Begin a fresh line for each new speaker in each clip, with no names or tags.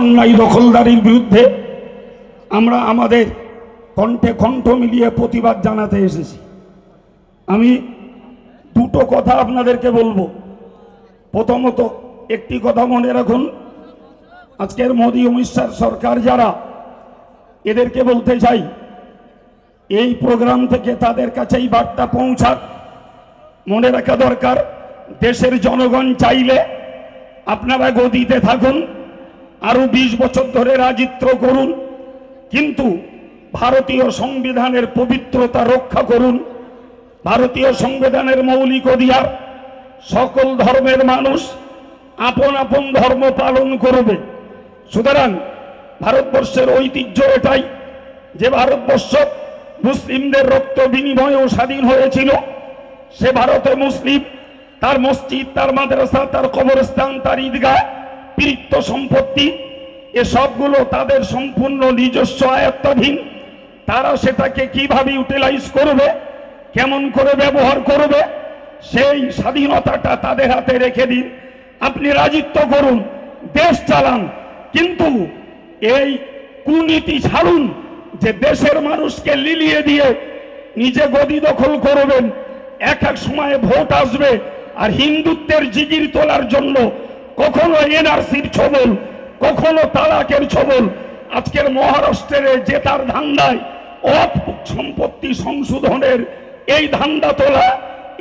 অন্যায় দখলদারির বিরুদ্ধে আমরা আমাদের কণ্ঠে কণ্ঠ মিলিয়ে প্রতিবাদ জানাতে এসেছি। আমি দুটো কথা আপনাদেরকে বলবো। প্রথমত একটি কথা মনে রাখুন, আজকের মোদী অমিত শাহ সরকার যারা, এদেরকে বলতে চাই এই প্রোগ্রাম থেকে তাদের কাছেই বার্তা পৌঁছাক। মনে রাখা দরকার, দেশের জনগণ চাইলে আপনারা গদিতে থাকুন, আরো 20 বছর ধরে রাজত্ব করুন, কিন্তু ভারতীয় সংবিধানের পবিত্রতা রক্ষা করুন। ভারতীয় সংবিধানের মৌলিক অধিকার সকল ধর্মের মানুষ আপন আপন ধর্ম পালন করবে। সুতরাং ভারতবর্ষের ঐতিহ্য এটাই যে ভারতবর্ষ মুসলিমদের রক্ত বিনিময়েও স্বাধীন হয়েছিল। সে ভারতে মুসলিম তার মসজিদ, তার মাদ্রাসা, তার কবরস্থান, তার ঈদগাহ, পীরিত্ব সম্পত্তি, এসবগুলো তাদের সম্পূর্ণ নিজস্ব আয়ত্তাধীন। তারা সেটাকে কিভাবে ইউটিলাইজ করবে, কেমন করে ব্যবহার করবে, সেই স্বাধীনতাটা তাদের হাতে রেখে দিন। আপনি রাজত্ব করুন, দেশ চালান, কিন্তু এই কুনীতি ছাড়ুন যে দেশের মানুষকে লিলিয়ে দিয়ে নিজে গদি দখল করবেন। এক এক সময়ে ভোট আসবে আর হিন্দুত্বের জিগির তোলার জন্য কখনো এনআরসির ছবল, কখনো তালাকের ছবল, আজকের মহারাষ্ট্রের জেতার ধান্দায় ওয়াকফ সম্পত্তি সংশোধনের এই ধান্দা তোলা,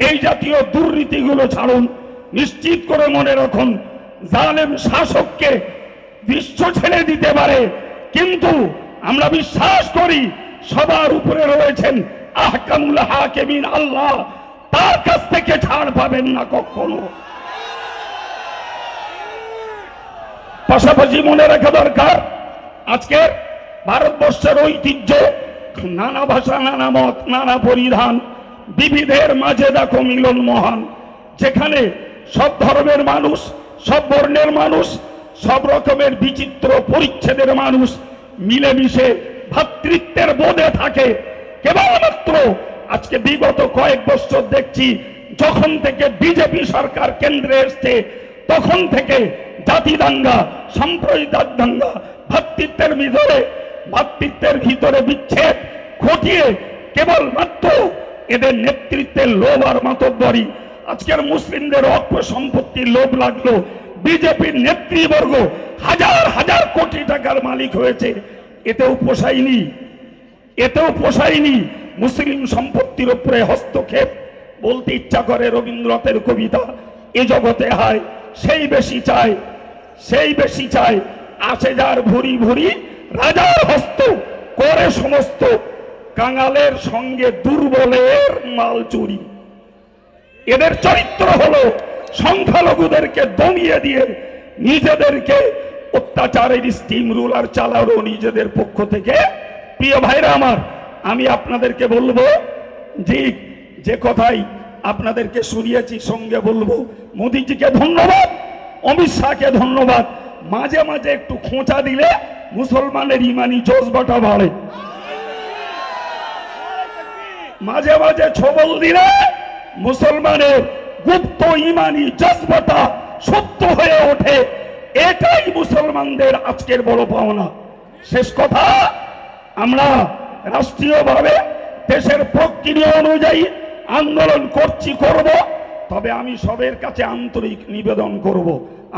এই জাতীয় দুর্নীতিগুলো ছাড়ুন। নিশ্চিত করে মনে রাখুন, জালেম শাসককে বিশ্ব ছেড়ে দিতে পারে, কিন্তু আমরা বিশ্বাস করি সবার উপরে রয়েছেন আহকামুল হাকিমিন আল্লাহ, তার কাছ থেকে ছাড় পাবেন না কখনো। পাশাপাশি মনে রাখা দরকার, আজকের ভারতবর্ষের ঐতিহ্য নানা ভাষা, নানা মত, নানা পরিধান, বিবিধের মাঝে দেখো মিলন মহান। যেখানে সব ধর্মের মানুষ, সব বর্ণের মানুষ, সব রকমের বিচিত্র পরিচ্ছেদের মানুষ মিলেমিশে ভ্রাতৃত্বের বোধে থাকে। কেবলমাত্র আজকে বিগত কয়েক বছর দেখছি, যখন থেকে বিজেপি সরকার কেন্দ্রে এসছে তখন থেকে জাতি দাঙ্গা, সাম্প্রদায়িক দাঙ্গা, ভ্রাতৃত্বের ভিতরে বিচ্ছেদ ঘটিয়ে কেবলমাত্র এদের নেতৃত্বের লোভ আর মাতব্বরি। আজকের মুসলিমদের অল্প সম্পত্তির লোভ লাগলো, বিজেপির নেতৃবর্গ হাজার হাজার কোটি টাকার মালিক হয়েছে, এতেও পোষায়নি। মুসলিম সম্পত্তির উপরে হস্তক্ষেপ, বলতে ইচ্ছা করে রবীন্দ্রনাথের কবিতা, এ জগতে হয় সেই বেশি চায়, আসে যার ভুরি ভুরি রাজার হস্ত, করে সমস্ত কাঙালের সঙ্গে দুর্বলের মাল চুরি। এদের চরিত্র হলো সংখ্যালঘুদেরকে দমিয়ে দিয়ে নিজেদেরকে অত্যাচারের স্টিম রুলার চালানো নিজেদের পক্ষ থেকে। প্রিয় ভাইরা আমার, আমি আপনাদেরকে বলবো যে কথাই আপনাদেরকে শুনিয়েছি, সঙ্গে বলবো মোদীজিকে ধন্যবাদ, অমিত শাহকে ধন্যবাদ। মাঝে মাঝে একটু খোঁচা দিলে মুসলমানের ইমানি জজবাটা বাড়ে, মাঝে মাঝে ছবল দিলে মুসলমানের গুপ্ত ইমানি জজবাটা সত্য হয়ে ওঠে। এটাই মুসলমানদের আজকের বড় পাওনা। শেষ কথা, আমরা রাষ্ট্রীয়ভাবে দেশের প্রক্রিয়া অনুযায়ী আন্দোলন করব, তবে আমি সবের কাছে আন্তরিক নিবেদন করব,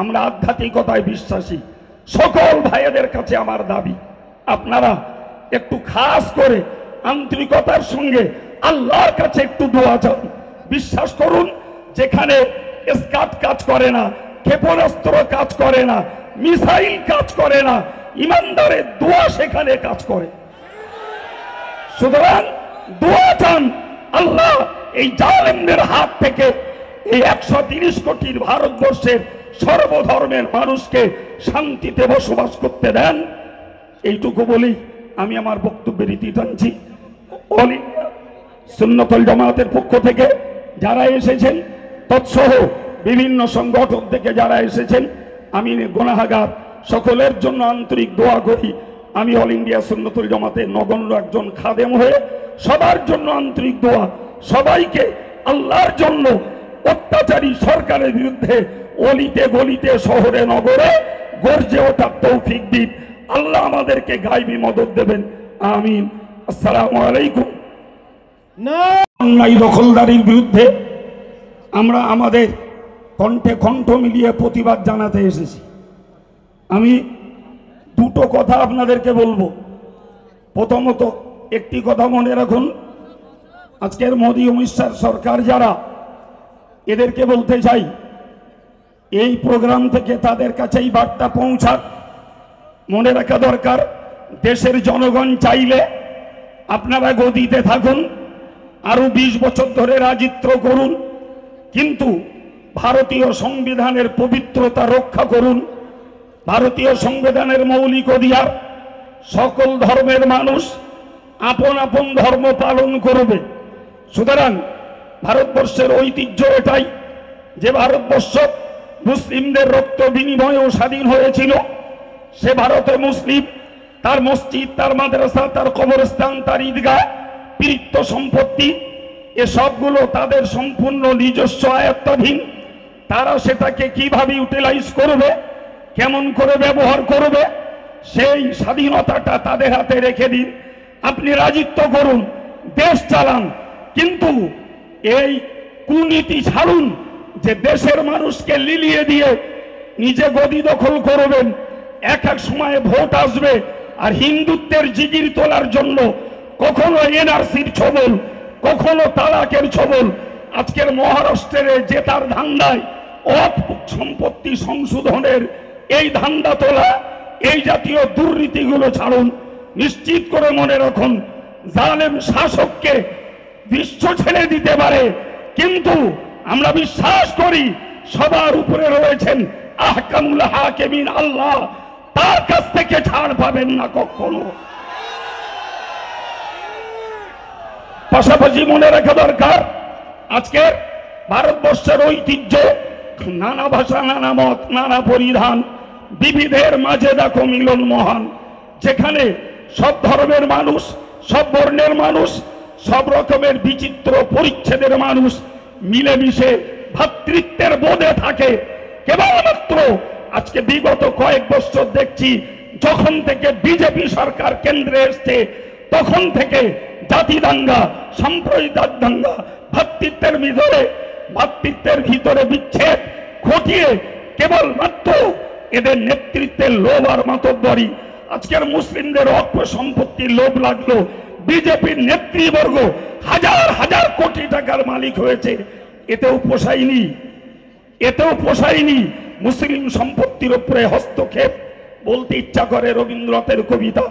আমরা আধ্যাত্মিকতায় বিশ্বাসী। সকল ভাইদের কাছে আমার দাবি, আপনারা একটু খাস করে আন্তরিকতার সঙ্গে আল্লাহর কাছে একটু দোয়া চান। বিশ্বাস করুন, যেখানে স্কাট কাজ করে না, ক্ষেপণাস্ত্র কাজ করে না, মিসাইল কাজ করে না, ইমানদারের দোয়া সেখানে কাজ করে। সুতরাং দোয়া চান, আল্লাহ এই জালেমদের হাত থেকে এই 130 কোটির ভারতবর্ষের সর্বধর্মের মানুষকে শান্তিতে বসবাস করতে দেন। এইটুকু বলি আমি আমার বক্তব্যের রীতি টানছি। অল ইন্ডিয়া সুন্নাতুল জামাতের পক্ষ থেকে যারা এসেছেন, তৎসহ বিভিন্ন সংগঠন থেকে যারা এসেছেন, আমি গুনাহগার সকলের জন্য আন্তরিক দোয়া করি। আমি অল ইন্ডিয়া সুন্নাতুল জামাতের নগণ্য একজন খাদেম হয়ে সবার জন্য আন্তরিক দোয়া। সবাইকে আল্লাহর জন্য অত্যাচারী সরকারের বিরুদ্ধে অলিতে গলিতে শহরে নগরে গর্জে ওঠার তৌফিক দিন। আল্লাহ আমাদেরকে গায়বী মদদ দেবেন, আমিন। আসসালামু আলাইকুম। অন্যায় দখলদারির বিরুদ্ধে আমরা আমাদের কণ্ঠে কণ্ঠ মিলিয়ে প্রতিবাদ জানাতে এসেছি। আমি দুটো কথা আপনাদেরকে বলবো। প্রথমত একটি কথা মনে রাখুন, আজকের মোদী অমিত শাহ সরকার যারা, এদেরকে বলতে চাই এই প্রোগ্রাম থেকে তাদের কাছেই বার্তা পৌঁছাক। মনে রাখা দরকার, দেশের জনগণ চাইলে আপনারা গদিতে থাকুন, আরো 20 বছর ধরে রাজত্ব করুন, কিন্তু ভারতীয় সংবিধানের পবিত্রতা রক্ষা করুন। ভারতীয় সংবিধানের মৌলিক অধিকার সকল ধর্মের মানুষ আপন আপন ধর্ম পালন করবে। সুতরাং ভারতবর্ষের ঐতিহ্য এটাই যে ভারতবর্ষ মুসলিমদের রক্ত বিনিময়েও স্বাধীন হয়েছিল। সে ভারতে মুসলিম তার মসজিদ, তার মাদ্রাসা, তার কবরস্থান, তার ঈদগাহ, পীরিত্ব সম্পত্তি এসবগুলো তাদের সম্পূর্ণ নিজস্ব আয়ত্তাধীন। তারা সেটাকে কিভাবে ইউটিলাইজ করবে, কেমন করে ব্যবহার করবে, সেই স্বাধীনতাটা তাদের হাতে রেখে দিন। আপনি রাজত্ব করুন, দেশ চালান, কিন্তু এই কুনীতি ছাড়ুন যে দেশের মানুষকে লিলিয়ে দিয়ে নিজে গদি দখল করবেন। এক এক সময়ে ভোট আসবে আর হিন্দুত্বের জিগির তোলার জন্য কখনো এনআরসির ছবল, কখনো তালাকের ছবল, আজকের মহারাষ্ট্রের জেতার ধান্দায় ওয়াকফ সম্পত্তি সংশোধনের এই ধান্দা তোলা, এই জাতীয় দুর্নীতিগুলো ছাড়ুন। নিশ্চিত করে মনে রাখুন, জালেম শাসককে বিশ্ব ছেড়ে দিতে পারে, কিন্তু আমরা বিশ্বাস করি সবার উপরে রয়েছেন আহকামুল হাকিমিন আল্লাহ, তার কাছ থেকে ছাড় পাবেন না কখনো। পাশাপাশি মনে রাখা দরকার, আজকে ভারতবর্ষের ঐতিহ্য নানা ভাষা, নানা মত, নানা পরিধান, বিবিধের মাঝে দেখো মিলন মহান। যেখানে সব ধর্মের মানুষ, সব বর্ণের মানুষ, সব রকমের বিচিত্র পরিচ্ছেদের মানুষ মিলেমিশে ভ্রাতৃত্বের বোধে থাকে। কেবলমাত্র আজকে বিগত কয়েক বছর দেখছি, যখন থেকে বিজেপি সরকার কেন্দ্রে এসছে তখন থেকে জাতি দাঙ্গা, সাম্প্রদায়িক দাঙ্গা, ভ্রাতৃত্বের ভিতরে বিচ্ছেদ ঘটিয়ে কেবলমাত্র এদের নেতৃত্বের লোভ আর মাতব্বরি। আজকের মুসলিমদের অল্প সম্পত্তির লোভ লাগলো, বিজেপির নেতৃবর্গ হাজার হাজার কোটি টাকার মালিক হয়েছে, এতেও পোষায়নি। মুসলিম সম্পত্তির উপরে হস্তক্ষেপ, বলতে ইচ্ছা করে রবীন্দ্রনাথের কবিতা,